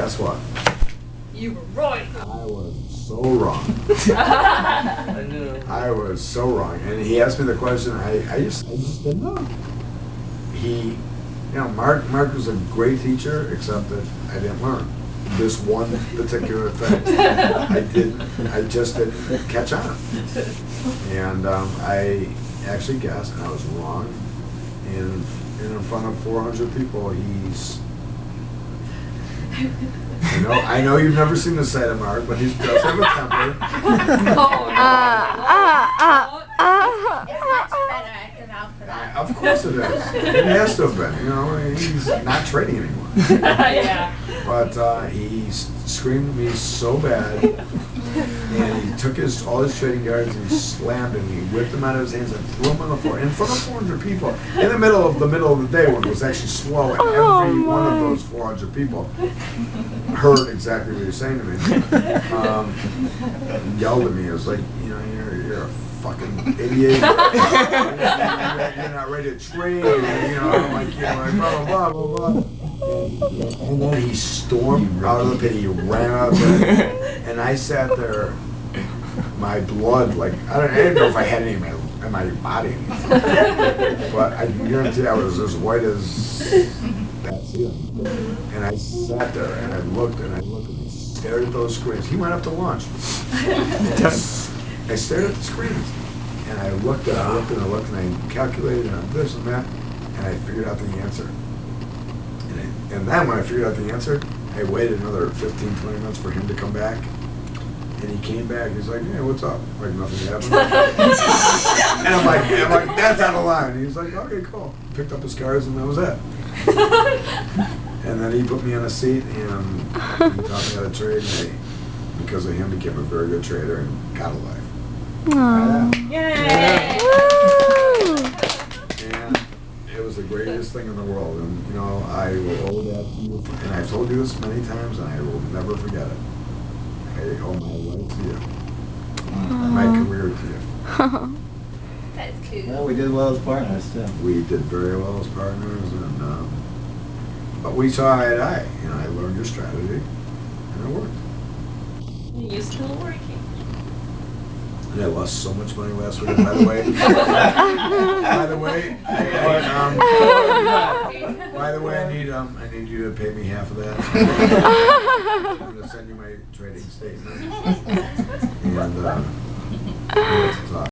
Guess what? You were right. I was so wrong. I knew. I was so wrong. And he asked me the question. I just didn't know. Mark was a great teacher, except that I didn't learn this one particular thing. I just didn't catch on. And I actually guessed, and I was wrong. And in front of 400 people, I know you've never seen this side of Mark, but he does have a temper. It's much better. I can vouch for that. Of course it is. It has to have been. He's not training anymore. Yeah. But he screamed at me so bad, and he took all his trading cards and he slammed them. He whipped them out of his hands and threw them on the floor in front of 400 people in the middle of the day when it was actually slow, and every one of those 400 people heard exactly what he was saying to me. Yelled at me. It was like, you're a fucking idiot. You're not ready to train. Like blah blah blah blah blah. And then he stormed out of the pit. He ran out of the pit, and I sat there. My blood, I didn't know if I had any in my body, but I guarantee I was as white as that ceiling. And I sat there and I looked and he stared at those screens. He went up to lunch. I stared at the screens, and I looked and I looked and I looked and I calculated and this and that, and I figured out the answer. And then when I figured out the answer, I waited another 15, 20 minutes for him to come back. And he came back. He's like, "Hey, what's up?" Like nothing happened. And I'm like, "That's out of line." And he's like, "Okay, cool." Picked up his cards and that was it. And then he put me on a seat and he taught me how to trade. And because of him, became a very good trader and got a life. Aww. Yay! And it was the greatest thing in the world. And I will owe that to you. And I've told you this many times, and I will never forget it. I owe my life to you. My career to you. That is cute. Well, we did well as partners too. We did very well as partners, and but we saw eye to eye. I learned your strategy, and it worked. You're still working. And I lost so much money last week. By the way, I need you to pay me half of that. I'm going to send you my trading statement.